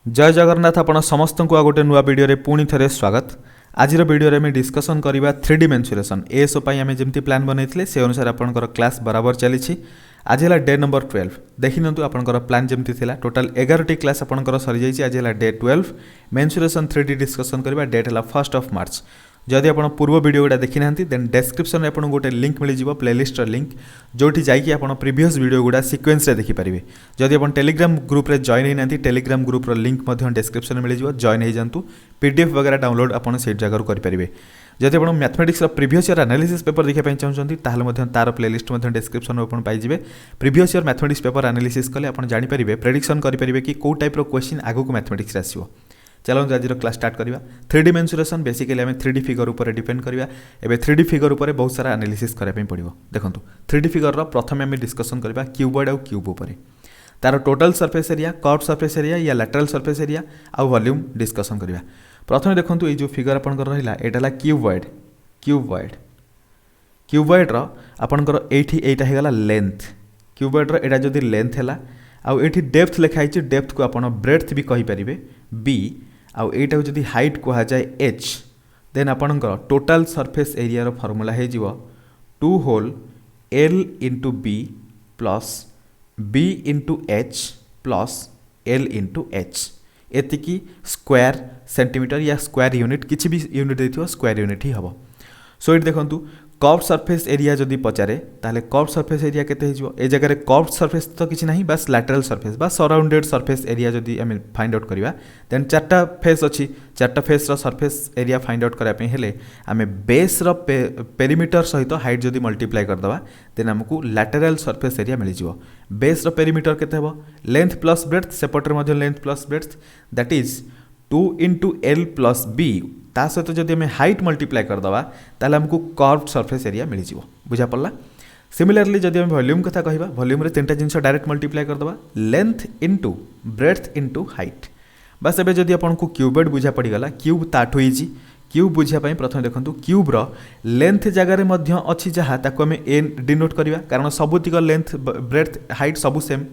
जय जगन्नाथ आपण समस्त को गोटे नुआ वीडियो रे पुणी थे स्वागत। आज वीडियो रे डिस्कसन करवा 3D मेन्सुरेशन एएसओ पाई आमे जेमती प्लान बनैथिले से अनुसार आपनकर क्लास बराबर चली। आज है डे नंबर 12 देखि नंतु आपनकर प्लान जेमती थिला टोटल 11 क्लास आपनकर सरी जाइछि। आज है डे 12 मेन्सुरेशन 3D डिस्कसन करवा। डेट है 1 मार्च। जदि आप पूर्व वीडियो गुड़ा देखी ना देन डेस्क्रिप्शन में आपको गोटे लिंक मिल जाव प्लेलिस्ट लिंक जोटी जाकि आप प्रीवियस वीडियो गुड़ा सीक्वेंस देखिपारे। जदि आप टेलीग्राम ग्रुप रे जॉइन होना टेलीग्राम ग्रुप लिंक डेस्क्रिप्शन में मिल जाव जॉइन हो जातु। पीडीएफ वगैरह डाउनलोड आप जगह करेंगे। जदि आप mathematics previous year analysis paper देखा चाहते हैं तार प्लेलिस्ट डेस्क्रिप्शन में आप पाइबे। Previous year mathematics paper analysis कले आप जानीपारे प्रेडिक्शन करेंगे कि कौ टाइप क्वेश्चन आगक मैथमेटिक्स आसो। चलो आज क्लास स्टार्ट करवा। 3D मेन्सुरेशन बेसिकली आम 3D फिगर उपर डिपेंड करवा। एबे 3D फिगर उपर बहुत सारा एनालिसिस कराया पड़ो। देखो 3D फिगर प्रथम आम डिस्कसन करवा क्यूबॉइड और क्यूब उपर तार total surface area curve surface area या लैटरल सरफेस एरिया आउ वॉल्यूम डिस्कसन करवा। प्रथम देखो ये जो फिगर आपंकर रहा यहाँ क्यूबॉइड। क्यूबॉइड क्यूबॉइड आपंकर एटा होगा लेंथ। क्यूबॉइड एटा जदि लेंथ है आउ एठी डेप्थ लिखाई। डेप्थ को आप ब्रेड्थ भी कहींपारे बी आउ एटा जदि हाइट कह जाए एच देन आपणकर टोटल सरफेस एरिया रो फॉर्मूला हो 2 whole L into B plus B into H plus L into H एतिकी स्क्वायर सेंटीमीटर या स्क्वायर यूनिट किसी भी यूनिट देथियो स्क्वायर यूनिट ही हम। सो ये देखो कर्व सरफेस एरिया जदि पचारे ताले कर्व सरफेस एरिया केते हिजो ए जगह कर्व सरफेस तो किसी नहीं बस लैटरल सरफेस बा सराउंडेड सरफेस एरिया जदि आम फाइंड आउट करवा देन चार्टा फेस अच्छी चार्टा फेस रो सरफेस एरिया फाइंड आउट कराया हेले आम बेस रो पेरीमीटर सहित हाइट जदि मल्टीप्लाई करदवा देन आमको लैटरल सरफेस एरिया मिल जिवो। बेस रो पेरीमीटर केते हबो लेंथ प्लस ब्रेड्थ सेपटर मध्य length plus breadth that is 2 into L plus B ता सहित जदि आम हाइट मल्टीप्लाई करदवा ताले हमको कर्व सरफेस एरिया मिल जिवो। बुझा पड़ला। सिमिलरली जदि आम वॉल्यूम कथा कहबा वॉल्यूम रे तीनटा जिंस डायरेक्ट मल्टीप्लाई करदवा length into breadth into height. बस एबे जदि आपन को क्यूबॉइड बुझा पड़ी गला क्यूब ताठो इजी क्यूब बुझा पई प्रथम देखंतु क्यूब रो लेंथ जगह रे मध्य अछि जहा ताको आम ए डिनोट करबा कारण सबुतिक लेंथ ब्रेड्थ हाइट सबु सेम।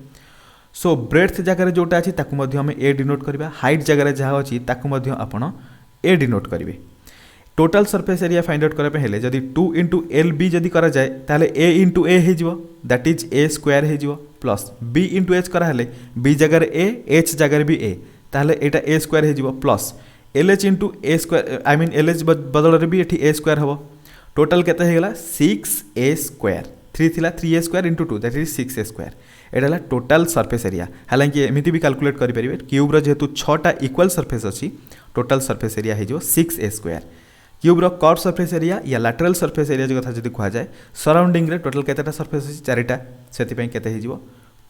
सो ब्रेड्थ जगह जोटा अच्छी ताकू ए डिनोट करवा हाइट जगह जहाँ अच्छी ताकू आपण ए डिनोट करेंगे। Total surface area find out करने हेले जदि 2 इंटू एल बी जदि करा जाए ताले ए इंटू ए हो दैट इज ए स्क्वायर हो प्लस बी इंटू एच कराले बी जगह ए एच जगह भी ए ताले एटा ए स्क्वायर हो plus L H into A square I mean L H बदल भी ये ए स्क्वायर हम। टोटल केते होगा 6a स्क्वायर 3 थिला 3a square into 2 that is 6a square. एटा है टोटल सरफेस एरिया। हालांकि एमती भी कैलकुलेट करेंगे क्यूब्र जेहेतु 6टा इक्वल सरफेस अच्छी टोटल सरफेस एरिया हो 6a स्क्वायर। क्यूब्र कर्व सरफेस एरिया या लैटरल सरफेस एरिया जो कथा जब कह जाए सराउंडिंग रे टोटल केतेटा सरफेस अच्छी 4टा से केते हो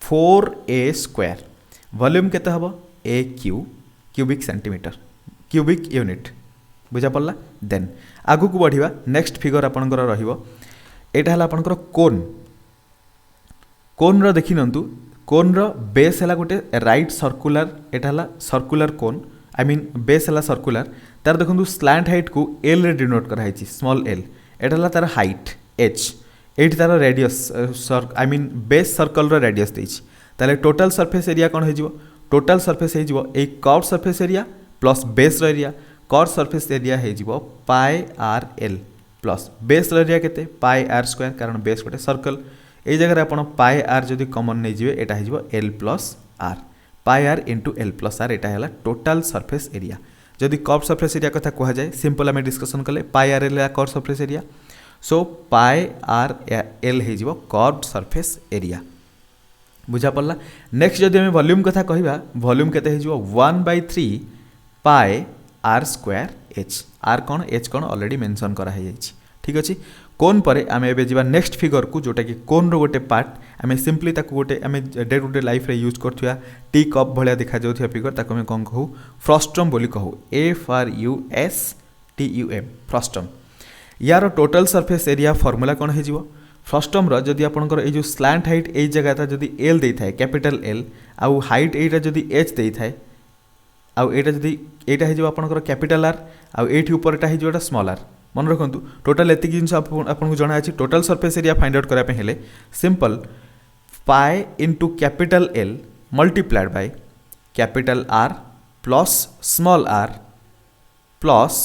4a स्क्वायर। वॉल्यूम केते हबो a Q cubic centimetre cubic unit. बुझा पड़ला। देन आगु को बढ़िया नेक्स्ट फिगर आपनकर रहिबो एटा हला आपनकर कोन। कोन रो देखि नंतु कोन रो बेस है गोटे राइट सर्कुलर एटा हला circular cone I mean base है सर्कुलर तार देखो स्लांट हाइट को एल रे डिनोट कराई स्मॉल एल एटा हला तार हाइट एच एटी तार radius I mean base circle रो रेडियस देछि ताले टोटल सरफेस एरिया कोन हो टोटल सरफेस हो ए curve surface area plus base रो एरिया कर्व सरफेस एरिया हो pi R L plus base रो एरिया केते पाई आर स्क्वायर कारण बेस गोटे सर्कल ये जगह आप पाई आर जदि कमन नहीं जाए एटा हो L plus R pi R into L plus R एटा है टोटल सरफेस एरिया। जदि कर्व सरफेस एरिया कथा कह जाए सिंपल आम डिस्कसन कले pi R L curve surface area. So pi R L हो कर्व सरफेस एरिया। बुझा पड़ला। नेक्स्ट जदि आम वॉल्यूम कथा कहबा वॉल्यूम केते हो 1/3 pi R square H are कौन एच कौन ऑलरेडी मेंशन करा है जाइछि। ठीक अच्छे। कोन पर आम एबे नेक्स्ट फिगर को जोटा कि कोन रो गोटे पार्ट आम सिंपली ताको गोटे आम डे टू डे लाइफ रे यूज करथुआ टी कप भलिया देखा जाउथुआ फिगर ताको हम कोन कहू फ्रस्ट्रम बोली कहू FRUSTUM फ्रस्ट्रम। यार टोटल सरफेस एरिया फॉर्मूला कौन हो फ्रस्ट्रम रो जदि आपनकर ए जो स्लांट हाइट ए जगह था जदि एल दे थाए कैपिटल एल आउ हाइट एटा जदि एच दे थाए आउ एटा जदि एटा हो आपनकर कैपिटल आर आउ एठी ऊपर एटा हो स्मॉल आर। मन रखु टोटल एति जिन आपको जना अच्छी total surface area find out कराया हेले simple pi into capital L multiplied by capital R plus small R plus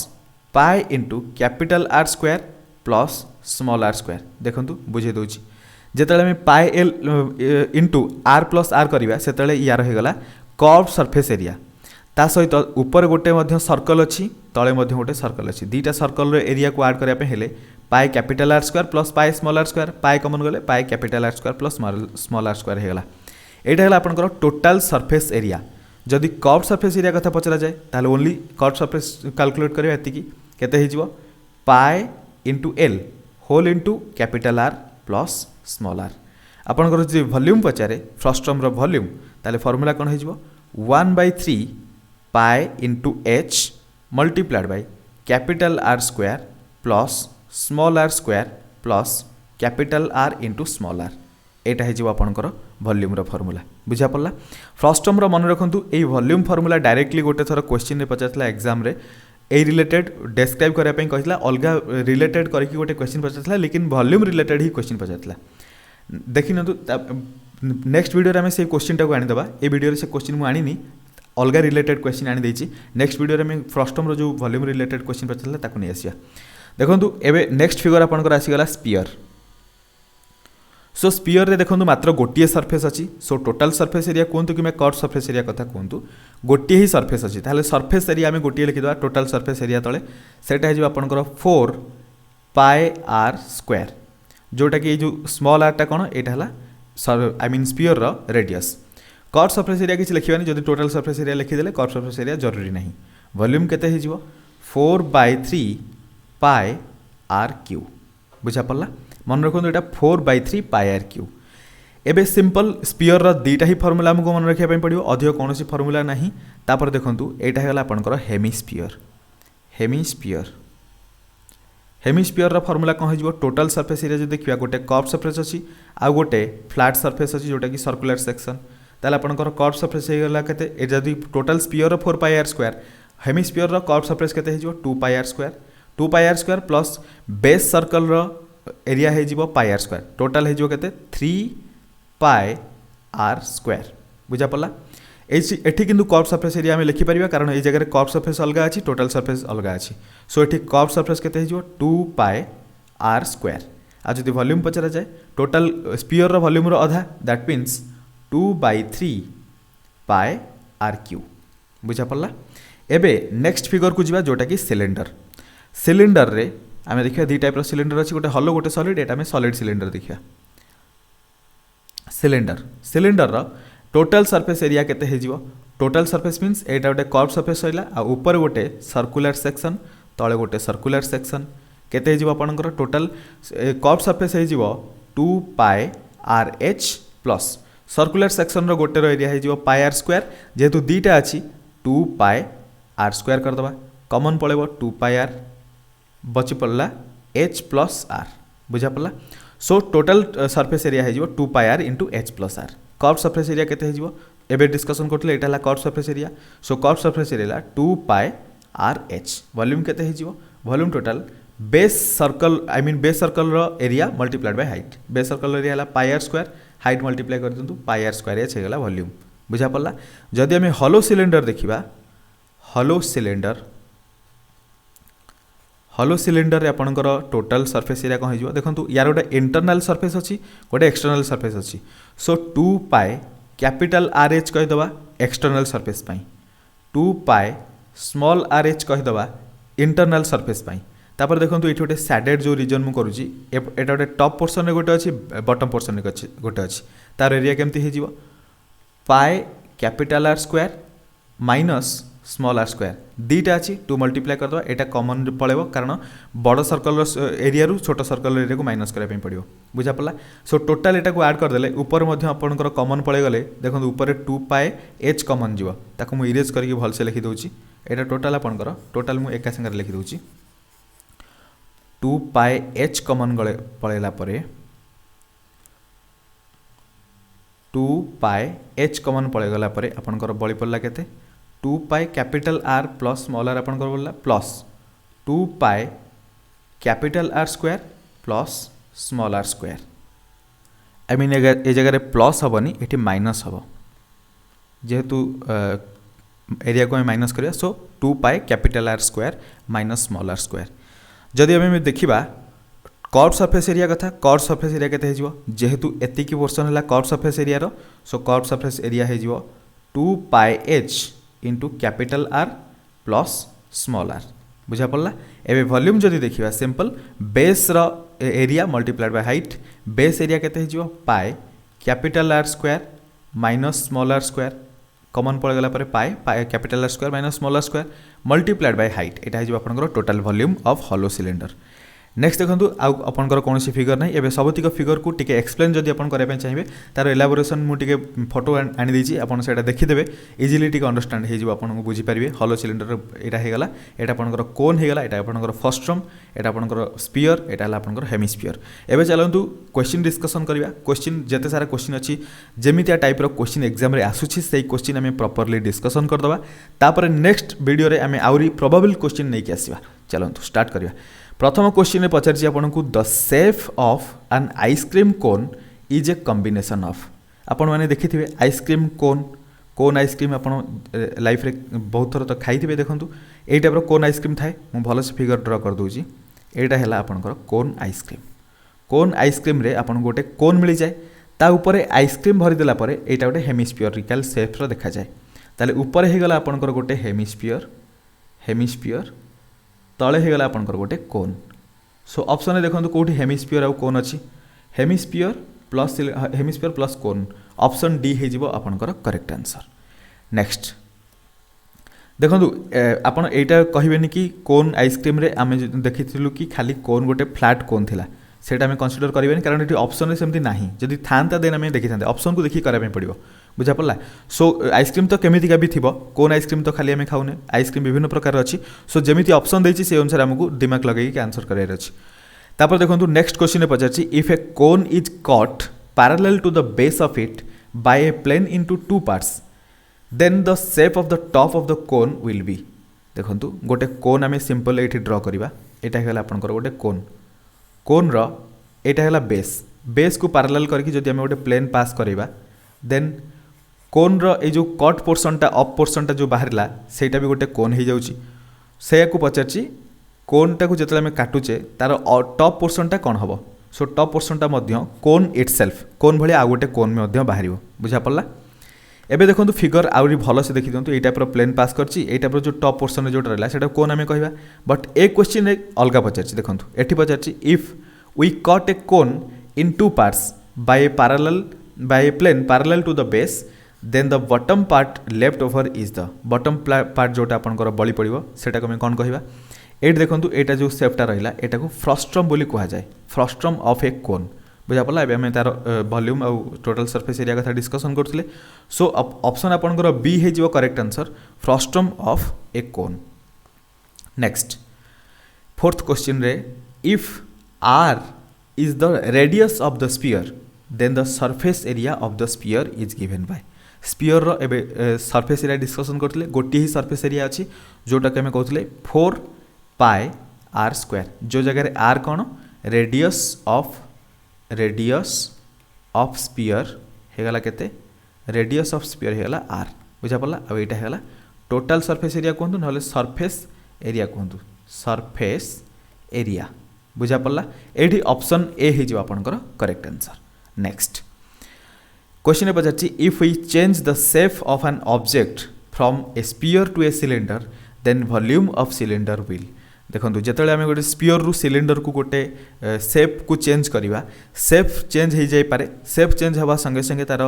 pi into capital R square plus small R square. देखो बुझे दूची जिते आम pi L into R plus R करवा से यार होगला कर्व सरफेस एरिया ता सहित ऊपर गोटे सर्कल अच्छी तले गोटे सर्कल अच्छी दीटा सर्कल एरिया को आड करने pi capital R square plus pi small R square pi common गले pi capital R square plus small R square होगला। यहाँ है आपंकर टोटाल सरफेस एरिया। जदि कर्व सरफेस एरिया कथा पचरा जाए ताल ओनली कर्व सरफेस कैलकुलेट करिया एतिकी केते हिजबो pi into L whole into capital R plus small R. आपंकर जो वॉल्यूम पचारे फर्स्ट टर्म रो वॉल्यूम ताले फॉर्मूला कौन हिजबो 1/3 pi into H multiplied by capital R square plus small R square plus capital R into small R. एटा है आपंकर वॉल्यूम रो फॉर्मूला बुझा पड़ला। फर्स्ट टर्म रो मन रखु ये वॉल्यूम फॉर्मूला डायरेक्टली गोटे थर क्वेश्चन रे पचारला एग्जाम रे ए रिलेटेड डिस्क्राइब करने कहला अलग रिलेटेड करके गोटे क्वेश्चन पचारला लेकिन वॉल्यूम रिलेटेड ही क्वेश्चन पचारला। देखि नेक्स्ट वीडियो आम से क्वेश्चन टाक आनीदबा ए वीडियो से क्वेश्चन मुझे आनी अलग रिलेटेड क्वेश्चन आनी नेक्स्ट वीडियो में फर्स्ट टर्म जो वॉल्यूम रिलेटेड क्वेश्चन पचारला ताकू नहीं आसिया। देखो एबे नेक्स्ट फिगर आपनकर आसीगला स्पीयर। सो स्पीयर रे देखो मात्र गोटे सरफेस अच्छी सो टोटाल सरफेस एरिया कहतु कि कर्व सरफेस एरिया कथा कहतु गोटे ही सरफेस अच्छी ताहले सरफेस एरिया आम गोटे लिखिदेवा टोटाल सरफेस एरिया तले सेटा है आपनकर 4 पाए आर स्क्वायर जोटा कि जो स्मॉल आरटा कौन यहाँ है आई मीन स्पीयर रो रेडियस। कर्व सरफेस एरिया किसी लिखा जब टोटाल सरफेस एरिया लिखिदेले कर्व सरफेस एरिया जरूरी नहीं। वॉल्यूम केते हिजबो 4/3 पाए आर क्यू बुझा पड़ला। मन रखु यहाँ 4/3 पाए आर क्यू। एबे सिंपल स्पीयर रो दीटा ही फॉर्मूला हमको मन रखा पड़ो अधिक कौन फॉर्मूला नहीं। तापर देखंतु एटा है आपनकर हेमिस्फीयर। हेमिस्फीयर हेमिस्फीयर रो फॉर्मूला कौन हो टोटाल सरफेस एरिया जो देखिए गोटे कर्व सरफेस अच्छी आउ गोटे फ्लैट सरफेस अच्छी जोटा कि सर्कुलर सेक्शन ताले आपनकर कर्व सरफेस होगला केते जदि total sphere 4 pi R square hemisphere रो कर्व सरफेस केते हो 2 pi R square 2 pi R square plus base circle रो एरिया हो पाए आर स्क्वायर टोटाल हो केते 3 पाए आर स्क्वायर बुझा पड़ला। एठी किंतु कर्व सरफेस एरिया आम लिखिपर कारण ये जगह कर्व सरफेस अलग अच्छी टोटाल सरफेस अलग अच्छी सो ये कर्व सरफेस केते हो 2 पाए आर स्क्वायर। आ जदि वॉल्यूम पचरा जाए टोटाल स्पीयर रो वॉल्यूम रो अधा दैट मीन्स 2/3 पाए आर क्यू बुझा पड़ला। एबे नेक्स्ट फिगर को जीवा जोटा कि सिलेंडर। सिलेंडर रे आम देखिए दी टाइप सिलेंडर अच्छी गोटे हलो गोटे सॉलिड एटा में सॉलिड सिलेंडर देखिया। सिलेंडर रो टोटाल सरफेस एरिया केते हेजिवो टोटाल सरफेस मीन्स एटा गोटे कर्व सरफेस होइला आ ऊपर गोटे सर्कुलर सेक्शन तले गोटे सर्कुलर सेक्शन केते हेजिवो आपनकर टोटाल कर्व सरफेस हेजिवो 2 pi R H plus circular section रो गोटे रो एरिया हेजिवो पाए आर स्क्वायर जेहेतु दीटा अच्छी 2 pi R square करदबा common पळेबो 2 pi are बची पड़ला एच प्लस आर बुझा पड़ला। सो टोटाल सरफेस एरिया हेजिवो 2 pi R into H plus R. Curve surface area केते हेजिवो एबे डिस्कशन करथले एटा ला curve surface area so curve surface area 2 pi R H. Volume केते हेजिवो volume total base circle I mean base circle रो area multiplied by height base circle area ला pi R square height multiply कर दिंतु pi R square H हेगला volume बुझा पड़ला। जदि आम हलो सिलेंडर देखिबा हलो सिलेंडर आपंकर टोटाल सरफेस एरिया कौन हो देखो यार गोटे इंटरनल सरफेस अच्छी गोटे एक्सटर्नल सरफेस अच्छी so 2 pi capital R H कहीदबा external surface 2 pi small R H कहीदबा इंटरनल सरफेस तापर देखो ये गोटे सैडेड जो रीजन मुझे करुँची एटा गोटे टॉप पोर्सन रे गोटे अच्छी बॉटम पोर्सन रे गोटे अच्छी तार एरिया केमती हो pi capital R square minus small R square दीटा अच्छी 2 मल्टीप्लाई करदे एटा कॉमन पड़ेबो कारण बड़ सर्कल एरिया रु छोट सर्कल एरिया को माइनस करने पड़ो बुझा पड़ला। सो टोटाल एटा को ऐड करदेले ऊपर मध्य आपनकर कॉमन पड़े गले देखो ऊपर 2 पाए एच कॉमन जीवो ताको मु इरेज करके भल से लिखि दोची एटा टोटाल आपनकर टोटाल मु एका संगे लिखि दोची 2 पाए एच कॉमन गले पळेला परे 2 पाए एच कॉमन पळे गला परे आपनकर बळी पड़ला केते 2 pi capital R plus small R आपनकर बोलला plus 2 pi capital R square plus small R square I mean ए जगह प्लस हेनी ये माइनस हम जेहेतु एरिया को माइनस करिया so 2 pi capital R square minus small R square जदि आम देखा कर्व सरफेस एरिया कथा कर्व सरफेस एरिया केते हेजिवो जेहेतु एतिकी पोर्शन है कर्व सरफेस एरिया रो सो कर्व सरफेस एरिया हेजिवो 2 pi H into capital R plus small R बुझा पड़ला। एबे वॉल्यूम जदि देखिबा सिंपल बेस रो area multiplied by height base area केते हेजिवो pi capital R square minus small R square common पड़ गला पर pi pi capital R square minus small R square multiplied by height एटा हेजिवो आपनकर total volume of hollow cylinder. Next देखो आपंकर कौन फिगर ना एवं सबतिक फिगर को टिके एक्सप्लेन जदि आप चाहिए तार एलाबोरेशन मुझे फोटो आनी आपड़ से देखीदे इजिली टिके अंडरस्टांड हो बुझीपारे हॉलो सिलिंडर यहाँ होगा यहाँ आपंकर कोन होगा यहाँ आपंकर फर्स्ट्रम यहाँ आपंकर स्पीयर यहाँ आपंकर हेमिस्फीयर। एवं चलतु क्वेश्चन डिस्कसन करवा क्वेश्चन जिते सारा क्वेश्चन अच्छी जमितिया टाइप क्वेश्चन एग्जाम रे आसूची से क्वेश्चन आम प्रॉपर्ली डिस्कसन करदे तापर नेक्स्ट वीडियो रे आम आउरी प्रोबेबल क्वेश्चन नहीं कि आसवा। चलतु स्टार्ट करवा। प्रथम क्वेश्चन में पचार आपको the shape of an ice cream cone is a combination of आपण मैंने देखिथे आइसक्रीम कोन कोन आइसक्रीम आप लाइफ रे बहुत थर तो खाई देखूँ यही टाइप कोन आइसक्रीम थाए मुझे भल से फिगर ड्र कर दूसरी यहाँ है आपंकर कोन आइसक्रीम रे आपन गोटे कोन मिल जाए ता ऊपर आइसक्रीम भरीदेला यहाँ गोटे हेमिस्फीयरिकल शेप देखा जाए ताले ऊपर होगला आपंकर गोटे हेमिस्फीयर तले होगला आपंकर गोटे कोन। सो ऑप्शन में देखो कौटी हेमिस्फीयर आउ कोन अच्छी हेमिस्फीयर प्लस कोन ऑप्शन डी हो आपंकर करेक्ट आंसर। नेक्स्ट देखो आपन एटा कहबेनी कि कोन आइसक्रीम रे आमे देखिथिलु कि खाली कोन गोटे फ्लैट कोन थिला सेटा आमे कंसीडर करबेनी कारण एटी ऑप्शन रे सेमती नाही जदि थांता देन आमे देखि थांते ऑप्शन को देखि करबे पड़िबो बुझा पड़ला। सो आइसक्रीम तो केमितिका भी थिबो कोन आइसक्रीम तो खाली आमे खाउने आइसक्रीम विभिन्न प्रकार अच्छी सो जमिति ऑप्शन देछि से अनुसार हमकु दिमाग लगाई आंसर करार अछि। तापर देखंतु नेक्स्ट क्वेश्चन पचारछि if a cone is cut parallel to the base of it by a plane into 2 parts then the shape of the top of the cone will be. देखंतु गोटे कोन आमे सिंपल एठी draw करबा एटा हेला आपनकर गोटे कोन रो एटा हेला base को parallel करके जदि आमे गोटे प्लेन पास करबा देन कोन रो ए जो कट पोर्शनटा अप पोर्शनटा जो बाहरला सेटा भी गोटे कोन हो जाउची से को पचारछि कोनटा को जतले आमे काटुचे तार टॉप पोर्शनटा कोन हबो सो टॉप पोर्शनटा मध्य कोन इटसेल्फ कोन भली आ गोटे कोन मध्य बाहरिबो बुझा पड़ला। एबे देखंतु फिगर आउरी भलो से देखि दियंतु एटा पर प्लेन पास करछि एटा पर जो टॉप पोर्शन रे जो रहला सेटा कोन आमे कहबा बट ए क्वेश्चन रे अलगा पचारछि देखंतु एठी पचारछि if we cut a cone in 2 parts by a plane parallel to the base then the bottom part left over is the bottom part जोटा आपनकर बली पड़िबो सेटा को मैं कोन कहबा एट देखंतु एटा जो शेपटा रहिला एटा को फ्रस्ट्रम बोली कहा जाए फ्रस्ट्रम ऑफ ए कोन बुझा पड़ला। एबे हमें तार वॉल्यूम और टोटल सरफेस एरिया कथा डिस्कसन करथिले सो ऑप्शन आपनकर बी हे जिवो correct answer frustum of a cone. Next fourth question रे if r is the radius of the sphere then the surface area of the sphere is given by sphere रो एबे surface area discussion करथिले गोटी ही surface area अछि जोटा के हमें कहथिले 4 pi R square जो जगह रे आर कोन रेडियस ऑफ स्पीयर हेगला केते रेडियस ऑफ स्पीयर हेगला आर बुझा पड़ला। अब एटा हेगला टोटल सरफेस एरिया कहंतु नहले सरफेस एरिया कहंतु सरफेस एरिया बुझा पड़ला एठी ऑप्शन ए हे जिवो आपनकर करेक्ट आंसर। नेक्स्ट क्वेश्चन में पचार if we change the shape of an object from a sphere to a cylinder then volume of cylinder will. देखो जिते आम गोटे स्पीयर रु सिलिंडर को गोटे शेप को चेंज करवा शेप चेंज हो जाए पारे शेप चेंज हवा संगे संगे तार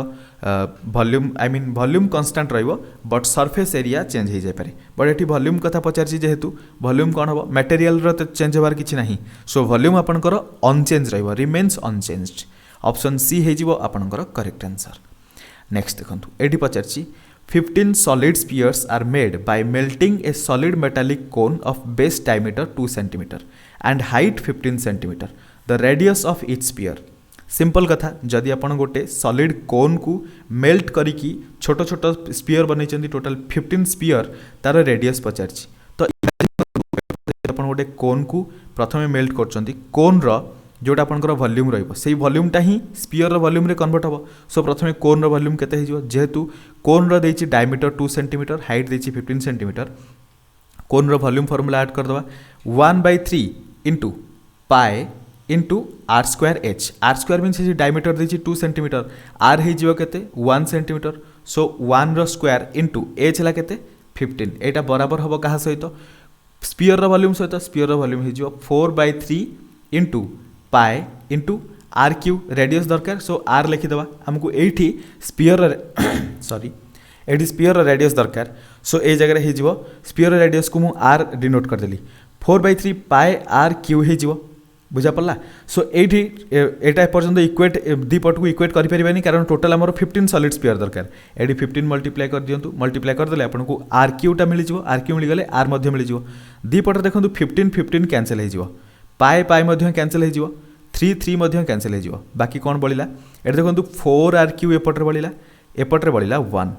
volume I mean volume constant रहिबो बट सरफेस एरिया चेंज हो जाए पारे बट एटी वॉल्यूम कथा पचारछि जेहेतु वॉल्यूम कौन हम मटेरियल तो चेंज होवार किछि नाही सो वॉल्यूम आपनकर अनचेंज रहिबो रिमेन्स अनचेंज्ड ऑप्शन सी हो आपनकर करेक्ट आंसर। नेक्स्ट देखंतु eighty पचारछि 15 solid spheres are made by melting a solid metallic cone of base diameter 2 cm and height 15 cm. The radius of each sphere. Simple कथा जदि आपन गोटे solid कोन को melt करिकी छोट छोट स्पीयर बनैछन्ती टोटल 15 स्पीयर तार रेडियस पचारछि तो आपन गोटे कोन को प्रथमे मेल्ट करछन्ती कोन रो जोटा आपंकर वॉल्यूम रही वॉल्यूमटा ही स्पीयर वॉल्यूम रे कन्वर्ट हम। सो प्रथम कोन वॉल्यूम केते हो जेहेतु कोन देछि डायमीटर 2 सेंटीमीटर हाइट देछि 15 centimetre cone volume formula add कर दवा 1/3 into pi into R square H. R square mean diameter देछि 2 सेंटीमीटर आर हो केते 1 सेंटीमीटर। सो 1 रो स्क्वायर इंटू एच है केते 15 एटा बराबर हम क्या सहित स्पीयर वॉल्यूम सहित स्पीयर वॉल्यूम हो 4/3 into pi into R Q radius दरकार। सो आर लिखिदेवा आमको ये स्पीयर सॉरी ये स्पीयर रेडियस दरकार। सो ये जगह हो स्पीयर रेडियस को मुझे आर डिनोट करदेली 4/3 पाए आर क्यू हो बुझा पड़ा। सो ये एपर्तंत इक्वेट दी पट को इक्वेट करें कारण टोटाल आम 15 सॉलिड स्पीयर दरकार ये 15 मल्टीप्लाई कर दिंतु मल्टीप्लाई करदे आपको आर क्यूटा मिल आर क्यू मिलगले आर मिल दी पटे देखो 15 15 कैंसल हो पाए पाए कैंसल हो 3 3 कैंसल हो बाकी कौन बढ़ला ये देखो 4 आर क्यू एपटे बढ़ला एपटे बढ़ला 1।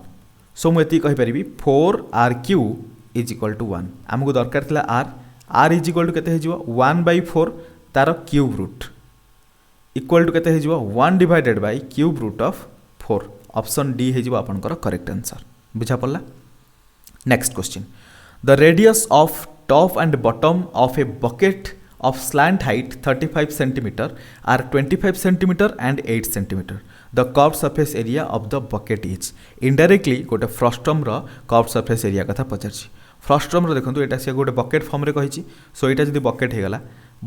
सो मुझे कहीपरि 4 R Q is equal to 1 आमको दरकार था R R is equal to K 1/4 तार cube root equal to K 1 divided by cube root of 4 option D हो आपनकर करेक्ट आंसर बुझा पड़ा। Next question the radius of top and bottom of a bucket of slant height 35 cm are 25 cm and 8 cm. The curved surface area of the bucket is indirectly गोटे frustum रो curved surface area कथा पचारछि। Frustum रो देखंतु एटा से गोटे bucket form रे कहिछि। सो एटा जदि bucket हेगला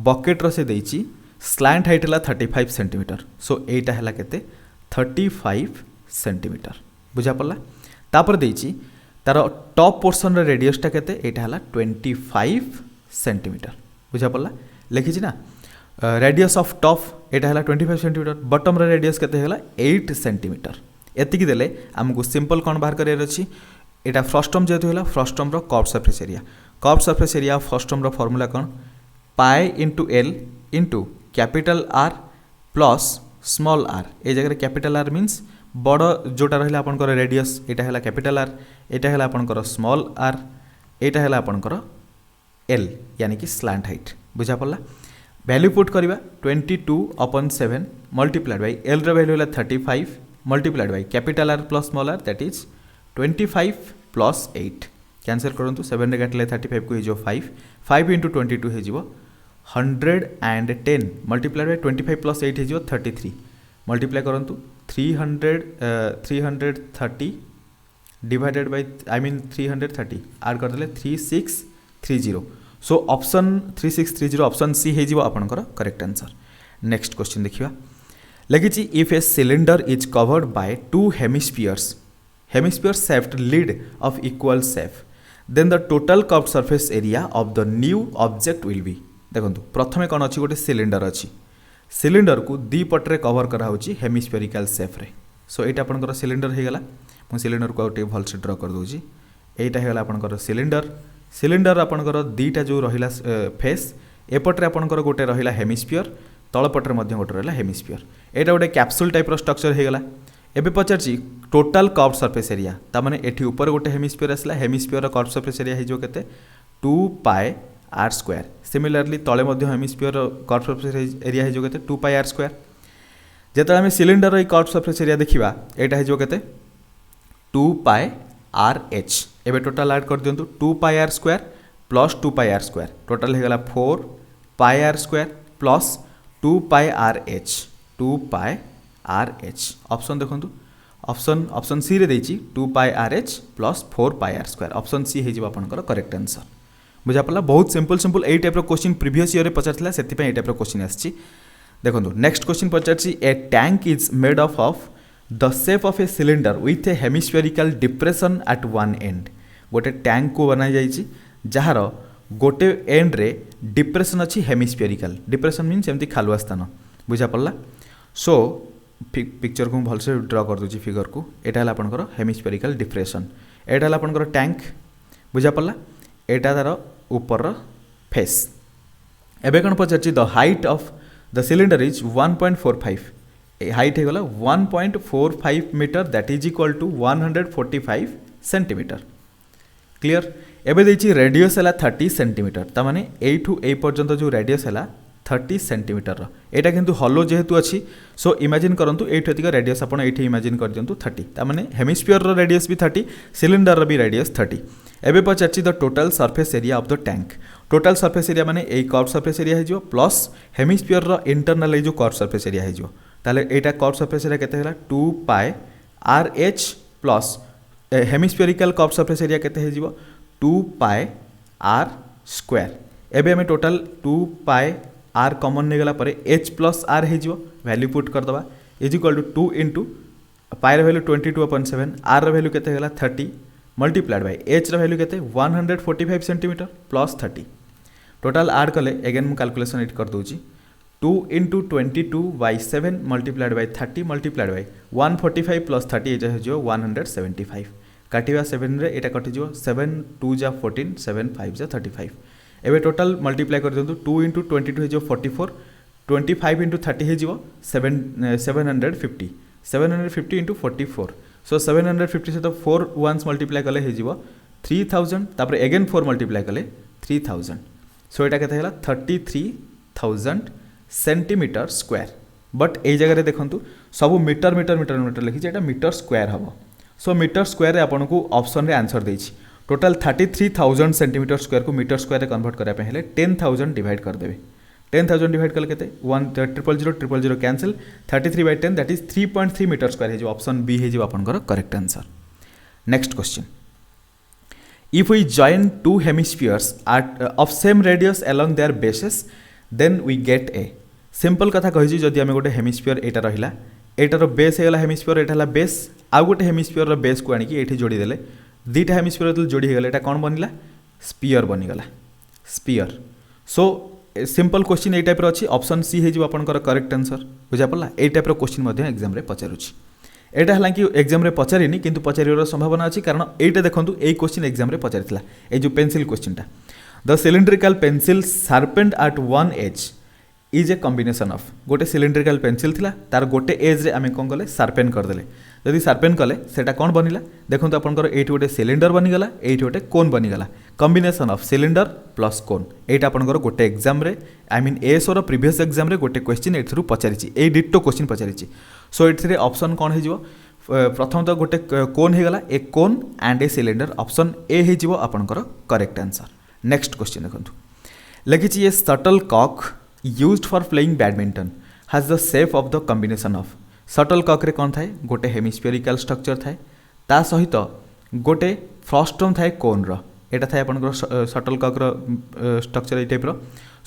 bucket रो से देछि स्लैंट हाइट हला 35 cm। सो एटा हला केते 35 cm बुझा पड़ला। तापर देछि तार टॉप पोर्शन रे रेडियस टा केते एटा हला 25 cm बुझा पड़ा लिखी ना रेडियस ऑफ टॉप एटा है 25 सेंटीमीटर बटम रेडियस केते है 8 सेंटीमीटर एतिकी देले आमको सिंपल कौन बाहर करार अच्छी एटा फ्रस्टम जेहेतु है फ्रस्टम रो कर्व्ड सरफेस एरिया फ्रस्टम रो फॉर्मूला कौन pi into L into capital R plus small R ए जगह कैपिटल आर मीन्स बड़ जोटा रहा आपंकर रेडियस एटा है कैपिटल आर एटा है आपंकर स्मॉल आर एटा है आपंकर एल यानी कि स्लैंट हाइट बुझा पड़ा। वैल्यू पुट करवा 22/7 मल्टीप्लाइड बाय एल रो वैल्यू है 35 multiplied by capital R plus small R that is 25 प्लस 8 कैंसल करूँ 7 रे काटिले 35 को हो 5 5 इंटू 22 हो 110 मल्टीप्लाइड बाय 25 प्लस 8 हो 33 मल्टीप्लाई करूँ 330 डिवाइडेड बाय आई मीन 330 आड करदे 3630। सो ऑप्शन 3630 ऑप्शन सी हो आपनकर करेक्ट आंसर। नेक्स्ट क्वेश्चन देखिए लिखी if a cylinder is covered by 2 hemispheres shaped lid of equal shape then the total curved surface area of the new object will be. देखो प्रथमे कौन अच्छी गोटे cylinder अच्छी सिलिंडर को दी पटे कवर कराऊँगी हेमिस्फेरिकल शेप रे। सो ये आपंकर सिलिंडर हो गला मुझे सिलिंडर को आउटे भलसे ड्र कर दूसरी यहीटा होगा आपंकर सिलिंडर आपंकर दीटा जो रहा फेस एपटे आपंकर गोटे रहा हेमिस्फीयर तलपटे गोटे रहा हेमिस्फीयर यहाँ गोटे कैप्सूल टाइप स्ट्रक्चर हो गला। एबे पचारछि टोटाल कर्व्ड सरफेस एरिया तामाने एठी ऊपर गोटे हेमिस्फीयर आसला हेमिस्फीयर कर्व्ड सरफेस एरिया हो केते 2 पाए आर स्क्वायर सिमिलरली तले हेमिस्फीयर कर्व्ड सरफेस एरिया हो केते 2 पाए आर स्क्वायर जेते आमे सिलिंडर कर्व्ड सरफेस एरिया देखिबा एटा हो केते 2 पाए आर एच एबे टोटाल ऐड कर दियंतु 2 pi R square plus 2 pi R square total हो गला 4 pi R square plus 2 pi R H option देखंतु ऑप्शन सी रे देछि 2 pi R H plus 4 pi R square option C हे जिबा आपनकर करेक्ट आंसर बुझा पड़ला। बहुत सिंपल ए टाइप क्वेश्चन प्रीवियस ईयर रे पचारथिला सेति पे ए टाइप क्वेश्चन आछि। देखंतु नेक्स्ट क्वेश्चन पचारछि a tank is made of the shape of a cylinder with a hemispherical depression at one end गोटे टैंक को बना जाइछि जहार गोटे एंड रे डिप्रेशन अच्छी हेमिस्फेरिकल डिप्रेशन मीन्स एमती खालुआ स्थान बुझा पड़ला। सो पिक्चर को भलसे ड्र कर दूची फिगर को एटा है आपनकर हेमिस्फेरिकल डिप्रेशन एटा है आपनकर टैंक बुझा पड़ला एटा तार ऊपर फेस। एबे कौन पचारछि the height of the cylinder is 1.45 height होगा 1.45 metre that is equal to 145 centimetre clear. एबे देछि रेडियस है 30 सेंटीमीटर तामाने एठू ए पर्यंत जो रेडियस है 30 सेंटीमीटर एटा किंतु हॉलो जेहेतु अच्छी सो इमेजिन करंतु एठी रेडियस आपण एठी इमेजिन कर दियंतु 30 ता माने हेमिस्फीयर रो रेडियस भी 30 सिलिंडर रो भी रेडियस 30 एबे पचारछि the total surface area of the tank total surface area माने ए कर्व सरफेस एरिया हेजियो प्लस हेमिस्फीयर रो इंटरनल ए जो कर्व सरफेस एरिया हेजियो ताले एटा कर्व सरफेस एरिया केते होला 2 pi R H plus hemispherical curve surface area केते हेजियो 2 पाई आर स्क्वायर एबे हमें टोटल 2 पाई आर कॉमन नहीं गला परे एच प्लस आर हेजियो वैल्यू पुट कर दबा is equal to 2 into pi value 22/7 R value केते गला 30 मल्टीप्लाइड बाय एच वैल्यू केते 145 सेंटीमीटर प्लस 30 टोटल आर कले अगेन मु कैलकुलेशन इट कर दूची 2 into 22/7 multiplied by 30 multiplied by 145 plus 30 एजा हेजियो 175 काटिवा 7 रे एटा कटि जिवो 7 2 जा 14 7 5 जा 35 एबे टोटल मल्टीप्लाई कर दियंतु 2 इंटू 22 हेजियो 44 25 इंटू 30 हेजियो 750 750 इंटू 44 सो 750 से तो 4 वंस मल्टीप्लाई कले हेजियो 3000 तापर अगेन 4 मल्टीप्लाई कले 3000 सो एटा केते हला 33000 सेंटीमीटर स्क्वायर बट ए जगह देखंतु सब मीटर मीटर मीटर मीटर लिखि एटा मीटर स्क्वायर हबो सो मीटर स्क्वायर रे आपन को ऑप्शन रे आंसर देछि टोटल 33000 सेंटीमीटर स्क्वायर को मीटर स्क्वायर रे कन्वर्ट करा पे हेले 10000 डिवाइड कर देबे 10000 डिवाइड कले केते 1 cancel 33/10 that is 3.3 metre square हे जो ऑप्शन बी हे जो आपनकर correct answer next question if we join two hemispheres at of same radius along their bases then we get a simple कथा कहि जदि हम गोटे हेमिस्फीयर एटा रहिला एटार बेस हेगला हेमिस्फीयर एटा हला बेस आ गोटे हेमिस्फीयर रो बेस को आनी कि एठी जोड़ी देले दुईटा हेमिस्फीयर जो जोड़ी होगा एटा कौन बनिला स्पीयर बनीगला स्पीयर सो सिंपल क्वेश्चन ए टाइप अच्छी ऑप्शन सी है आपंकर करेक्ट आंसर बुझा पड़ा ए टाइप क्वेश्चन एग्जाम रे पचारुछि एटा हला कि एग्जाम रे पचारिनी किंतु पचारिବାର संभावना अच्छी कारण एटा देखंतु ए क्वेश्चन एग्जाम रे पचारिथिला ए जो पेंसिल क्वेश्चनटा the cylindrical pencil sharpened at one edge is a combination of गोटे सिलिंड्रिकल पेंसिल थिला तार गोटे एज रे आमे कोन कले शार्पेन कर देले जदि शार्पेन कले सेटा कोन बनिला देखंतु आपनकर एठी गोटे सिलिंडर बनिगला एठी गोटे कोन बनिगला combination of cylinder plus cone एटा आपनकर गोटे एग्जाम रे आई मीन एस और प्रीवियस एग्जाम रे गोटे क्वेश्चन एथरु पचारिछि ए डिटो क्वेश्चन पचारिछि सो एथरे ऑप्शन कोन हे जिवो प्रथम तो गोटे कोन हे गला a cone and a cylinder option A हे जिवो आपनकर करेक्ट आंसर नेक्स्ट क्वेश्चन देखंतु लिखिछि a shuttlecock used for playing badminton has the shape of the combination of shuttlecock रे कौन थाए गोटे हेमिस्फेरिकल स्ट्रक्चर थाए ता सहित गोटे फ्रस्ट्रम थाए कोन रो एटा थाए आपनकर शटल कॉक रो स्ट्रक्चर ए टाइप रो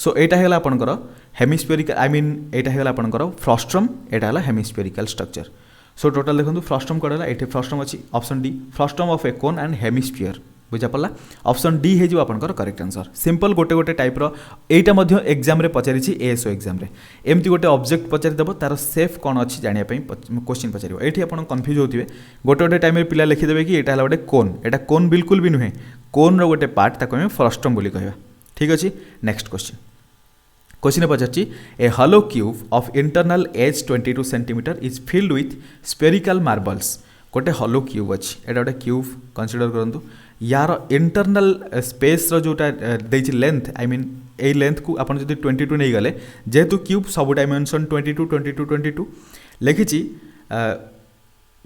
सो एटा हेला आपनकर हेमिस्फेरिकल आई मीन एटा हेला आपनकर फ्रस्ट्रम एटा हेला हेमिस्फेरिकल स्ट्रक्चर सो टोटल देखंतु फ्रस्ट्रम कोडला एठी फ्रस्ट्रम अछि option D frustum of a cone and hemisphere बुझा पड़ा ऑप्शन डी है जो आपनकर करेक्ट आंसर सिंपल गोटे गोटे टाइप रो एटा मध्य एग्जाम रे पचारिछि एएसओ एग्जाम रे एमती गोटे ऑब्जेक्ट पचारि देबो तार सेफ कोन अछि जानिया पई क्वेश्चन पचारिबो एठी आपन कंफ्यूज होतिबे गोटे गोटे टाइम रे पिला लिखि देबे कि एटा हला गोटे कोन एटा कोन बिल्कुल भी नुहे कोन रो गोटे पार्ट ताको हम फ्रस्ट्रम बोली कहबा ठीक अछि नेक्स्ट क्वेश्चन पचारछि a hollow cube of internal edge 22 centimetre is filled with spherical marbles गोटे हॉलो क्यूब अछि एटा गोटे क्यूब कंसीडर करंतु यार इंटरनल स्पेस रो जोटा देछि लेंथ आई मीन ए लेंथ को आपन जदि 22 नहीं गले जेहेतु क्यूब सब डायमेंशन 22 22 22 लिखिछि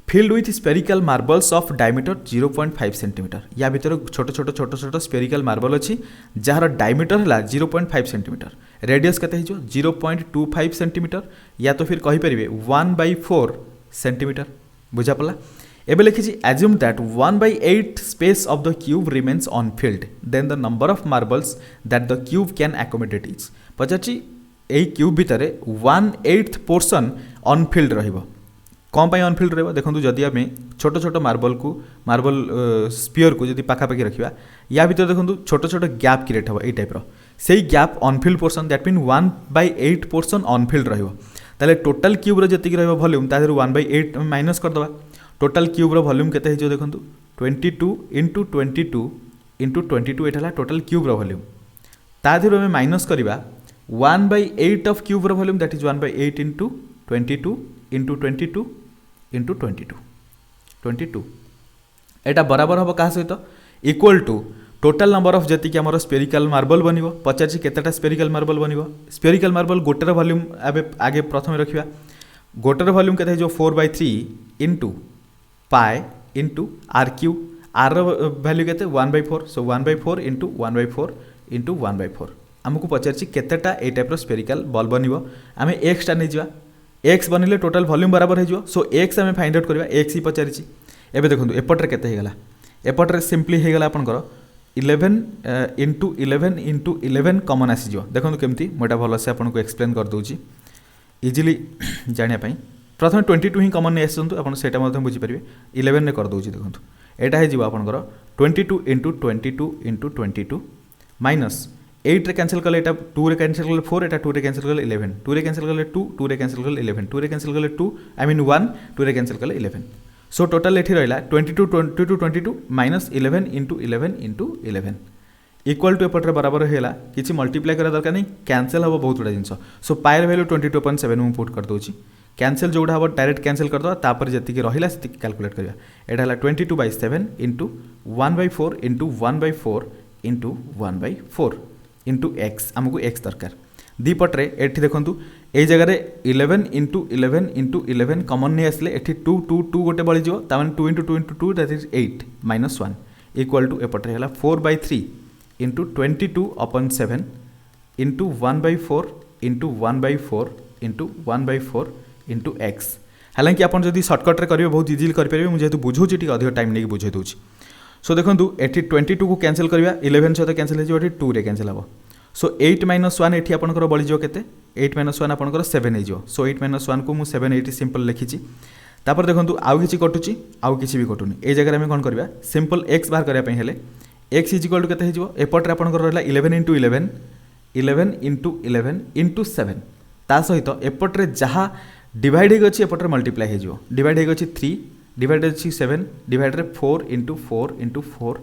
filled with spherical marbles of diameter 0.5 centimetre या भीतर छोट छोट छोट छोट स्फेरिकल मार्बल अछि जार डायमीटर हला 0.5 सेंटीमीटर रेडियस कते हिजो 0.25 सेंटीमीटर या तो फिर कहि परिबे 1/4 सेंटीमीटर बुझा पला एबे लिखिछि assume that 1/8 space of the cube remains unfilled then the number of marbles that the cube can accommodate is पचाछि एई क्यूब भितरे 1/8 पोर्शन अनफिल्ड रहिबो कौन पाई अनफिल्ड रहिबो देखंतु जदि आमे छोट छोट मार्बल स्फीयर को जदि पाखा पाखी रखिबा या भितर देखंतु छोट छोट गैप क्रिएट हबो एई टाइप रो सेई gap Anfield portion that mean 1/8 portion Anfield रहिबो ताले टोटल क्यूब रो जति रहिबो वॉल्यूम ता देरु 1/8 माइनस कर दबा टोटल क्यूब रो वॉल्यूम केते हिजो देखंतु 22 * 22 * 22 एटा टोटल क्यूब रो वॉल्यूम ता देरु हम माइनस करिबा 1/8 ऑफ क्यूब रो वॉल्यूम दैट इज 1/8 * 22 * 22 * 22 एटा बराबर हम कहा सहित equal to total number of जति आमर स्पेरिकल मार्बल बनिबो पचार केतेटा स्पेरिकल मार्बल बनिबो स्पेरिकल मार्बल गोटेर वॉल्यूम आगे प्रथम रखिबा गोटेर वॉल्यूम केते जो 4/3 into pi into R cube R value केते 1/4 सो 1/4 इनटू 1/4 इनटू 1/4 आमको पचार केतेटा ए टाइप स्पेरिकल बॉल बनिबो आमे एक्स टा नै जिवा एक्स बनले टोटाल वॉल्यूम बराबर हो सो एक्स आम फाइंड आउट करवा एक्स ही पचारि एबे देखो एपटे केते हेगला एपटे सिंपली हेगला आपनकर 11 इंटू 11 इंटू 11 कमन आसीज देखो केमती मुझे भलसे आपको एक्सप्लेन कर दूची इजिली जानापी प्रथम 22 ही कमन नहीं आसतु आप बुझीपारे 11 कर दूची देखो यहाँ होकर 22 इंटू 22 इंटू 22 माइनस 8 रे कैंसिल कले 2 रे कैंसिल कले 4 एटा 2 रे कैंसिल कले 11 2 रे कैंसिल कले 2 2 रे कैंसिल कले 11 2 रे कैंसिल कले 2 आई मीन 1 2 रे कैंसिल कले 11 सो टोटाल एठी रहिला 22 22 22 minus 11 into 11 into 11 equal to एपटे बराबर होगा किसी मल्टीप्लाई करा दरकार नहीं कैंसिल हम बहुत गुड़ा जिन सो पायर वैल्यू 22.7 मुझे पुट कर दूसरी कैंसिल जोड़ा हम डायरेक्ट कैंसिल करदे तापर जी रहा से कैलकुलेट करवा यहाँ है 22/7 into 1/4 into 1/4 into 1/4 into x आमको एक्स दरकार दीपटे ये देखूँ ये जगह 11 इंटू 11 इंटू 11 कमन नहीं आसले ये 2 2 2 गोटे बड़ीज ताने 2 into 2 into 2 that is 8 minus 1 equal to एपटे है 4/3 into 22/7 into 1/4 into 1/4 into 1/4 into X हालांकि आप जब सर्टकट्रे करेंगे बहुत इजिली करेंगे मुझे जेहतु बुझाऊँ टी अधिक टाइम नहीं बुझे दूसरी सो देखो ये 22 को कैंसिल करवा 11 सहित कैंसिल हो 2 रे कैंसिल हम सो 8 - 1 ये आपंकर बड़ीज के 8 - 1 आपंकर 7 हो सो 8 - 1 को मुझे 7 ये सिंपल लिखी तापर देखो आउ कि कटुची आउ कि भी कटुनी ये जगह आम कौन करवा सिंपल एक्स बाहर करने हेले एक्स इज इक्वल टू केते हो एपटे आपंकर रहा 11 इंटू 11 11 इंटू 11 इंटू 7 ता सहित एपटे जहाँ डिवाइड हो एपटे मल्टीप्लाई हो डिवाइड हो 3 डिवाइड अच्छी 7 डिवाइड 4 इंटू 4 इंटू 4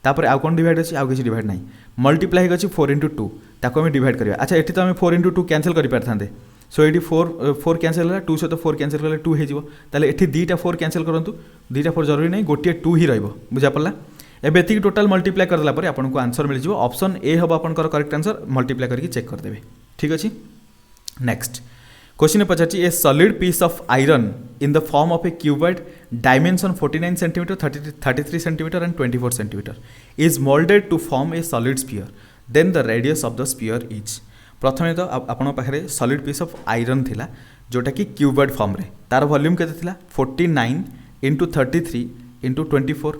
तापर आउ कौन डिवाइड अच्छी आउ किसी डिवाइड ना मल्टीप्लाई हो 4 इंटू 2 ताको आम डिवाइड करवा अच्छा ये तो आम 4 इंटू 2 कैंसिल कर पारे सो ये 4 कैंसिल है 2 सहित 4 कैंसिल कले 2 हो ये दुईटा 4 कैंसिल करूँ दुईटा 4 जरूरी नहीं गोटे 2 ही रुझा पड़ा एबे एतिक टोटाल मल्टीप्लाई करदेला पर आपको आंसर मिल जाए ऑप्शन ए हम आपंकर करेक्ट आंसर मल्टीप्लाई करके चेक करदेवे ठीक अच्छे नेक्स्ट क्वेश्चन पचार a solid piece of iron in the form of a cuboid dimension 49 centimetre 33 centimetre and 24 centimetre is moulded to form a solid sphere then the radius of the sphere is प्रथम तो आपण पाखे solid piece of iron थिला जोटा कि cuboid form रे तार volume केते थिला 49 इंटू 33 इंटू 24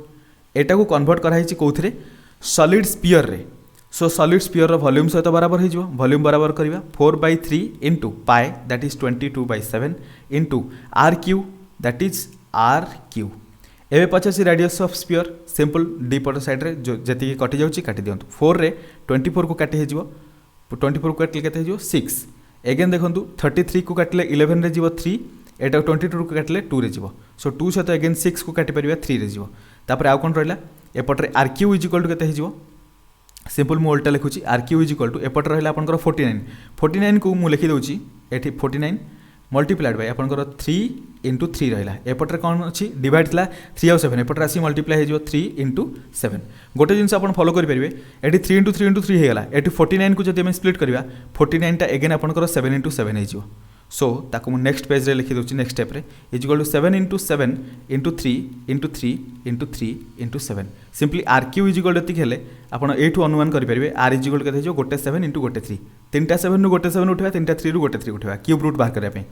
एटा को कन्वर्ट कराई कौन सॉलिड स्पीयर रे सो सॉलिड स्पीयर वॉल्यूम सहित बराबर हो वॉल्यूम बराबर करवा 4/3 into pi that is 22/7 into R cube that is R cube एवं पचास रेडियस ऑफ स्पीयर सिंपल डीपट साइड्रे जो जी कटि जाऊँगी काटी दिंतु 4 रे 24 को काटी हो 24 को काटिले केते हो 6 एगेन देखो 33 को काटिले 11 रे जीव 3 एटा 22 को काटिले 2 रे जीव सो 2 सहित एगेन 6 को काटी पारिबा 3 रे जीव तापर आउ कौन रहा एपटे R Q is equal to केते हो सिंपल मुझे उल्टा लिखुची R Q is equal to एपटे रहा आपंकर 49 को मुझे लिखिदे ये 49 मल्टीप्लाइड बाय आपंकर 3 इंटू 3 रहा एपटे कौन अच्छी डिवाइड था 3 और 7 एपटे आसी मल्टीप्लाई हो 3 इंटू 7 गोटे जिन आप फॉलो करेंगे ये 3 इंटू 3 इंटू 3 होगा ये 49 को जब स्प्लिट करवा 49 टा एगेन आपंकर 7 इंटू 7 हो सो ताको मु नेक्स्ट पेज रे लिखि दोची नेक्स्ट स्टेप रे is equal to 7 into 7 into 3 into 3 into 3 into 7 simply R Q is equal to हेले आपण एठू अनुमान करि परिबे आर इज इक्वल टू केते हो गोटे 7 इंटू गोटे 3 तीनटा 7 नु गोटे 7 उठवा तीनटा 3 रु गोटे 3 उठवा क्यूब रूट बाहर करबा पे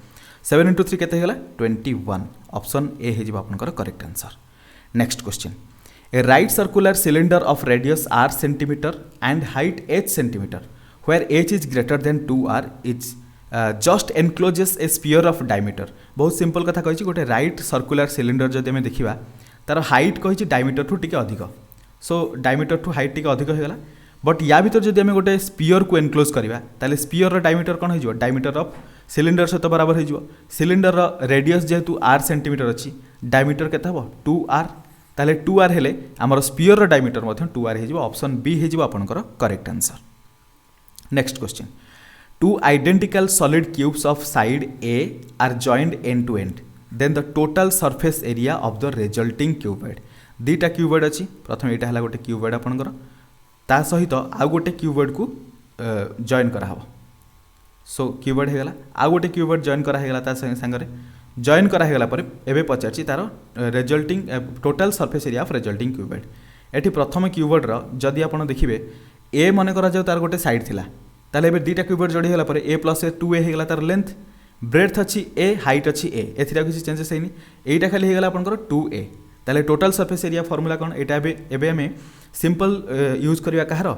7 इंटू 3 केते हेला 21 ऑप्शन ए हे जिबा आपनकर correct answer next question a right circular cylinder of radius r centimetre and height h centimetre where h is greater than 2r is just encloses a sphere of diameter बहुत simple कथा कही गोटे right circular cylinder जब आम देखा तार height कही diameter ठू टी अधिक सो डायमीटर ठू हाइट टी अधिक होगा बट या भर जब आम गोटे स्पीयर को एनक्लोज करवा ताले स्पीयर डायमीटर कौन हो डायमीटर ऑफ सिलिंडर सहित बराबर हो सिलिंडर रेडियस जेहेतु r सेंटीमीटर अच्छी डायमीटर केते हम 2r ताले 2r हेले आमर स्पीयर डायमीटर 2r हो ऑप्शन बी हो आपनकर correct answer next question Two identical solid cubes of side A are joined end to end. Then the total surface area of the resulting cuboid. दीटा cuboid अच्छी प्रथम यहाँ है गोटे cuboid आपंकर ता सहित आउ गोटे क्यूबर्ड को जॉइन कराहब। सो क्यूबर्ड हो गला आउ गोटे क्यूबर्ड जॉइन करागला ता सांगरे जॉइन करागला पर एबे पचारछि तार resulting total surface area of resulting क्यूबर्ड। एठी प्रथम क्यूबर्ड रो जदि आपण देखिबे ए मन करा जाउ तार गोटे साइड थिला ताले एबे दुईटा क्यूबर्ड जोड़ी होला पर ए प्लस ए 2a हेगला तार लेंथ ब्रेड्थ अच्छी ए हाइट अच्छी ए एथिरा किसी चेंजेस हैनी एटा खाली हेगला आपनकर 2a ताले टोटल सरफेस एरिया फॉर्मूला कोन एटा एबे हमें सिंपल यूज करबा कहार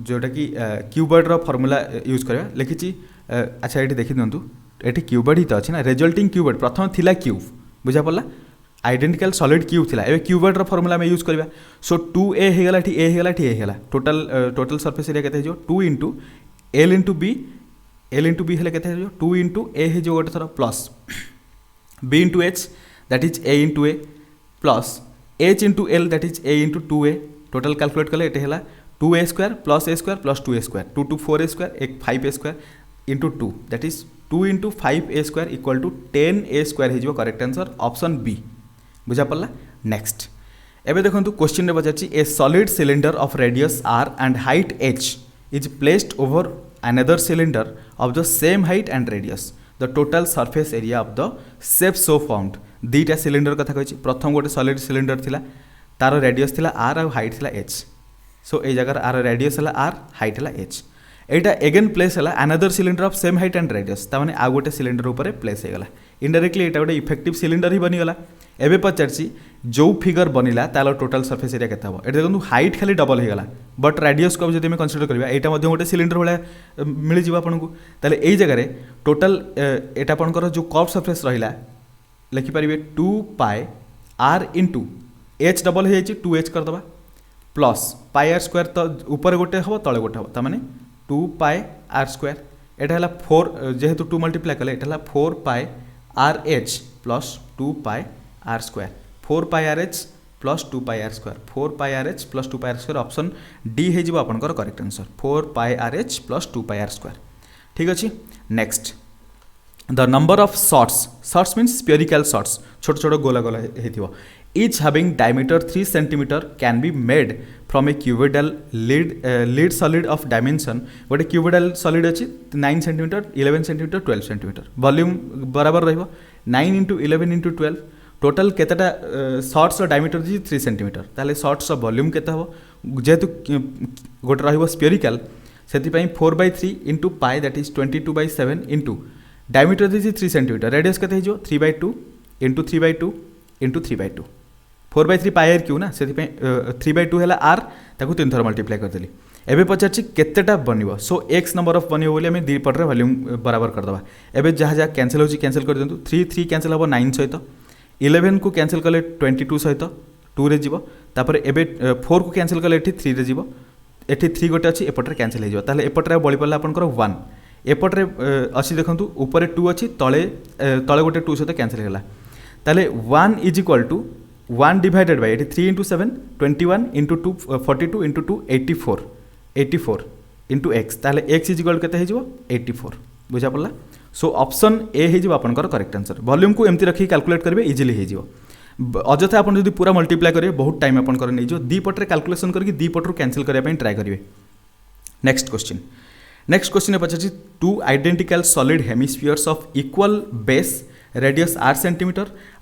जोटा कि क्यूबर्ड रो फॉर्मूला यूज करबा लिखिची। अच्छा ये देखी दिंतु ये क्यूबर्ड ही तो अच्छी ना रिजल्टिंग क्यूबर्ड प्रथम थिला क्यूब बुझा पड़ा आइडेंटिकल सॉलिड क्यूब थिला एबे क्यूबर्ड रो फॉर्मूला में यूज करबा। सो 2a हेगला ठी a हेगला ठी a हेगला टोटल सरफेस एरिया केते जो 2 into l into b l into b हेले केते जो 2 इंटू a हे जो गोटे थर plus b into h that is a into a plus h into l that is a into 2a total calculate कले एटे हेला 2a square plus 2a square 2 to 4a square एक 5a square into 2 that is 2 into 5a square equal to 10a square हो correct answer option B बुझा पड़ला। Next एबे देखंतु question रे पचारछि a solid cylinder of radius r and height h is placed over another cylinder of the same height and radius the total surface area of the shape so found. दुईटा cylinder कथा कहिछि प्रथम गोटे solid cylinder थिला तार radius थिला r और height थिला h। सो ए जगह आर रेडियस है r हाइट है h एटा एगेन प्लेस है another cylinder of same height and radius ताने आ गोटे सिलिंडर ऊपर प्लेस हो गला इनडायरेक्टली एटा गोटे इफेक्टिव सिलिंडर ही बनीगला। एबे पचारछि जो फिगर बनिला तार टोटल सरफेस एरिया केते हबो एटा देखंतु हाइट खाली डबल हो गला बट रेडियस को जदि हम कंसीडर करबा एटा मध्ये गोटे सिलिंडर भाया मिल जिवो आपनकु ताले एई जगह रे टोटल एटा आपनकर जो कर्व सरफेस रहिला लिखि परिबे 2 पाई r इनटू h डबल हो जाइछि 2h कर दबा प्लस पाई आर स्क्वायर तो ऊपर गोटे हम तले गोटे हम ताने 2 पाई आर स्क्वायर एटा हला 4 जेहेतु 2 मल्टीप्लाई कले एटा हला 4 pi R H plus 2 pi R square 4 pi R H plus 2 pi R square 4 pi R H plus 2 pi R square option D हे जिवो आपनकर correct answer 4 pi R H plus 2 pi R square ठीक अछि। Next the number of shots means spherical shots छोट छोट गोला गोला हेथिवो each having diameter 3 cm can be made from a cuboidal lead solid of dimension गोटे cuboidal solid अच्छी 9 cm 11 cm 12 cm volume बराबर रहिबो 9 into 11 into 12 टोटल केतेटा shots diameter जी 3 cm ताले शॉट्स वॉल्यूम केते हबो जेहेतु गोटे रहिबो स्फेरिकल सेति पई 4/3 into pi that is 22/7 into diameter जी 3 cm रेडियस केते हिजो 3/2 into 3/2 into 3/2 4/3 pi R cube ना से 3/2 है आर ताकू 3 थर मल्टीप्लाई करदेली। एबे पचारछि केतेटा बनिबो सो x नंबर ऑफ बनिबो बोली हमें दी पटरे वॉल्यूम बराबर कर दबा। एबे जहाँ जहाँ कैंसिल होची कैंसिल कर दियंतु 3 कैंसिल हबो 9 सहित 11 को कैंसिल कले 22 सहित 2 रे जीवो तापर एबे 4 को कैंसिल कले एठी 3 रे जीवो एठी 3 गोटे अछि एपटरे कैंसिल हे जीवो ताले एपटरे बळी पड़ला आपनकर 1 एपटरे अछि देखंतु ऊपर 2 अछि तळे गोटे 2 सहित कैंसिल हेला ताले 1 is equal to 1 divided by 3 into 7 21 into 2 42 into 2 84 into x ताले x इज इक्वल केते हेजिवो 84 बुझा पड़ला। सो ऑप्शन ए हेजिवो आपनकर करेक्ट आंसर वॉल्यूम को एमती रखी कैलकुलेट करिवे इजीली हेजिवो अजथा आपन जदि पूरा मल्टीप्लाई करिवे बहुत टाइम आपनकर नै जो दी पटरे कैलकुलेशन करके दी पटरु कैंसिल करिया पई ट्राई करिवे। नेक्स्ट क्वेश्चन ने पछछि two identical solid hemispheres of equal base radius r cm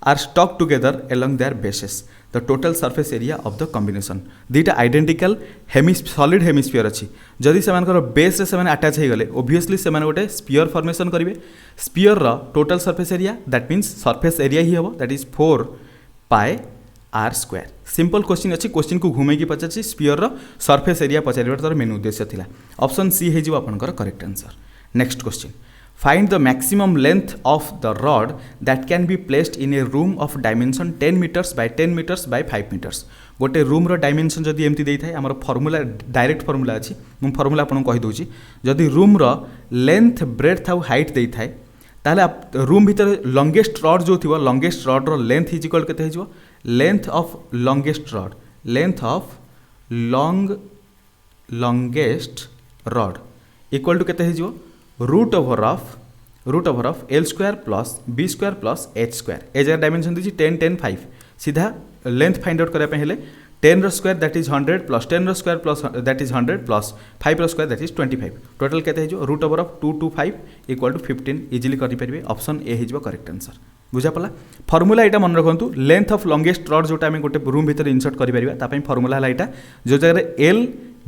are stuck together along their bases the total surface area of the combination दीटा आइडेंटिकल सॉलिड हेमिस्फीयर अच्छी जदि से बेस रे से अटैच हो गले ओब्वियसली से गोटे स्पीयर फॉर्मेशन करेंगे स्पीयर रो total surface area that means surface area ही हम that is 4 pi R square simple question अच्छी क्वेश्चन को घूमे की पचार स्पीयर रो सरफेस एरिया पचार तार मेन उद्देश्य थिला ऑप्शन सी हो आपनकर correct answer. Next question find the maximum length of the rod that can be placed in a room of dimension 10 meters by 10 meters by 5 meters गोटे room रो dimension जदि एमती देई आमर फॉर्मूला डायरेक्ट फॉर्मूला अच्छी मु formula आपन कहि दोची जदि रूम रो लेंथ ब्रेड्थ आउ हाइट देई थाए ताले रूम भीतर लॉन्गेस्ट रॉड जो थिबो लॉन्गेस्ट रॉड रो लेंथ इज इक्वल केते हिजो length of longest rod equal to केते हिजो root over of L square plus B square plus H square ए जगह डायमेंशन दी 10 10 5 सीधा लेंथ फाइंड आउट करने हेले 10 square that is 100 plus 10 square plus that is 100 plus 5 square that is 25 total केते हो root over of 2 to 5 equal to 15 easily करि परिबे option A हिजबो करेक्ट आंसर बुझा पला फॉर्मूला एटा मन रखंतु लेंथ ऑफ लॉन्गेस्ट रॉड जोटा हम गोटे रूम भीतर इंसर्ट करि परिबा ता पई फॉर्मूला हला एटा जो जगह एल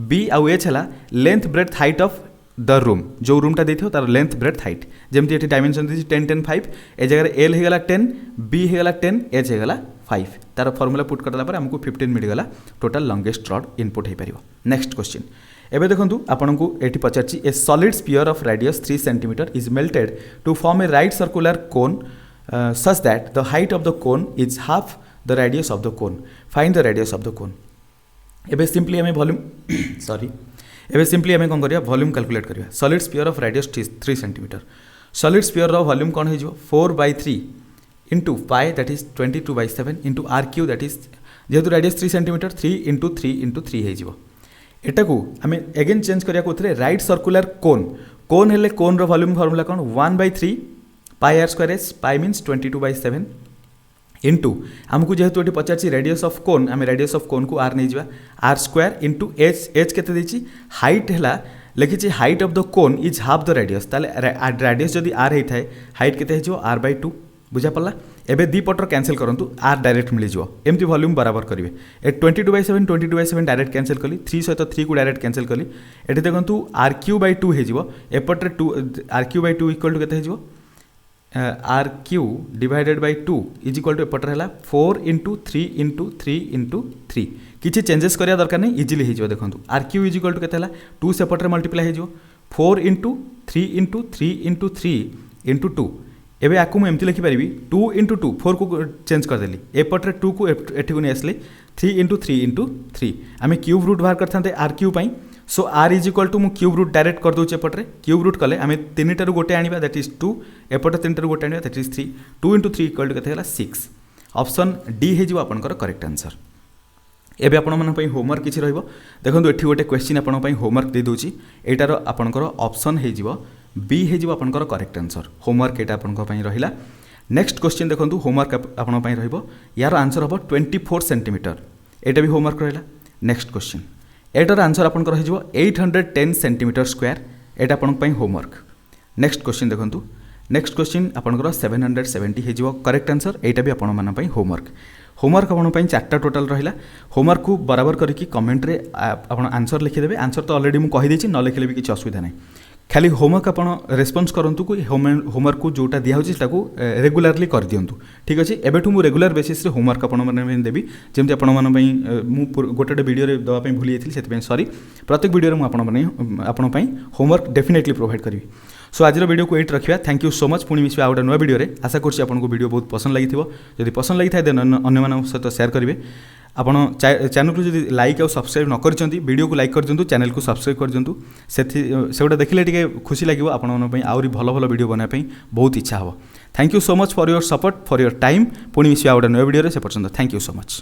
बी आउ एच हला length breadth height of the room जो रूमटा देथियो तार लेंथ ब्रेड्थ हाइट जेमति एठी डायमेंशन दिस 10 10 5 ए जगह एल हे गला 10 बी हे गला 10 एच हे गला 5 तार फॉर्मूला पुट करला पर हमको 15 मिल गला टोटल लॉन्गेस्ट रॉड इनपुट हे परिबो नेक्स्ट क्वेश्चन एबे देखंतु आपनकु एठी पचारची a solid sphere of radius 3 centimeter is melted to form a right circular cone such that the height of the cone is half the radius of the cone. Find the radius of the cone. एबे simply हमें volume sorry एबे simply हमें कौन करिया volume calculate करिया solid sphere of radius 3 centimetre solid sphere रो volume कौन हो 4/3 into pi that is 22/7 into R cube that is जेहेतु रेडियस 3 सेंटीमीटर 3 इंटू 3 इंटू 3 हो एटा को हमें अगेन चेंज करिया कोथरे राइट सर्कुलर कोन कोन हेले कोन रो वॉल्यूम फार्मूला कौन 1/3 pi R square H pi means 22/7 into आमको जेहेतु ये पचार रेडियस ऑफ कोन आम रेडियस ऑफ कोन को आर नहीं जावा R square into H H के हाइट है लिखी height of the cone is half the radius ताले रेडियस जदि आर होता है हाइट के r/2 बुझा पड़ा एबे दी पटर कैंसिल करंतु आर डायरेक्ट मिल जाओ एमती वॉल्यूम बराबर करेंगे ए 22/7 डायरेक्ट कैंसिल कली 3 सहित 3 को डायरेक्ट कैंसिल कली ये देखो r/2 हो एपटे 2 r/2 इक्वल टू के R Q divided by 2 is equal to एपटर है 4 इंटू 3 इंटू 3 इंटू 3 किसी चेंजेस करिया दरकार नहीं इजिली हो देखो R Q is equal to के 2 सेपटे मल्टीप्लाई हो 4 इंटू 3 इंटू 3 इंटू 3 इंटू 2 एवं आपको मुझे लिखिपारि 2 इंटू 2 4 को चेंज करदेली एपटे 2 को एठी को नहीं आसली 3 इंटू 3 इंटू 3 आम क्यूब रूट बाहर करते R cube pi so R is equal to मु क्यूब रूट डायरेक्ट कर दूचे एपटे क्यूब रूट कले आम 3 गोटे आनिबा दैट इज 2 एपटे 3 गोटे आनिबा that is 3 2 into 3 equal to के 6 ऑप्शन डी हो आपनकर करेक्ट आंसर एबे आपण मन पई होमवर्क किछि रहइबो देखंतु एठी गोटे क्वेश्चन आपण पई होमवर्क दे दोची एटार आपनकर ऑप्शन हे जिवो बी हे जिवो आपनकर करेक्ट आंसर होमवर्क एटा आपनकर पई रहिला नेक्स्ट क्वेश्चन देखंतु होमवर्क आपण पई रहइबो यार आंसर हबो 24 सेंटीमीटर एटा भी होमवर्क रहिला नेक्स्ट क्वेश्चन एटार आंसर आपनकर रहि जिवो 810 सेंटीमीटर स्क्वायर एटा आपण पई होमवर्क नेक्स्ट क्वेश्चन देखंतु नेक्स्ट क्वेश्चन आपनकर 770 हे जिवो करेक्ट आंसर एटा भी आपण मन पई होमवर्क होमवर्क आपन चार्टा टोटाल रहिला होमवर्क को बराबर करके कमेंट रे आपन आंसर लिखिदेवे आंसर तो ऑलरेडी मु कहि देछि न लिखले भी किछि असुविधा नै खाली होमवर्क आपन रेस्पॉन्स करंतु को होमवर्क को जोटा दिया होछि ताको रेगुलरली कर दियंतु ठीक अछि एबेठु मु रेगुलर बेसिस रे होमवर्क आपन मन देबी जेमति आपन मन पई मु गोटे वीडियो रे दवा पई भूली जेथिल सेति पई सॉरी प्रत्येक वीडियो रे मु आपन पई होमवर्क डेफिनेटली प्रोवाइड करिवि सो आज वीडियो को एट रखा थैंक यू सो मच पुणी मिस आउ नुआ वीडियो रे आशा करछि आपनको वीडियो बहुत पसंद लगी जदि पसंद लगी था देन अन्य मान सहित शेयर करेंगे आपन चैनल को जदि लाइक और सब्सक्राइब न करछंती वीडियो को लाइक कर दिंतु चैनल को सब्सक्राइब कर दिंतु सेटा देखिले टिके खुशी लागिवो आपन पई आउरी भलो भलो वीडियो बना पई बहुत इच्छा हो thank you so much for your support for your time पुणी मिस आउ नुआ वीडियो रे से पर्यंत थैंक यू सो मच।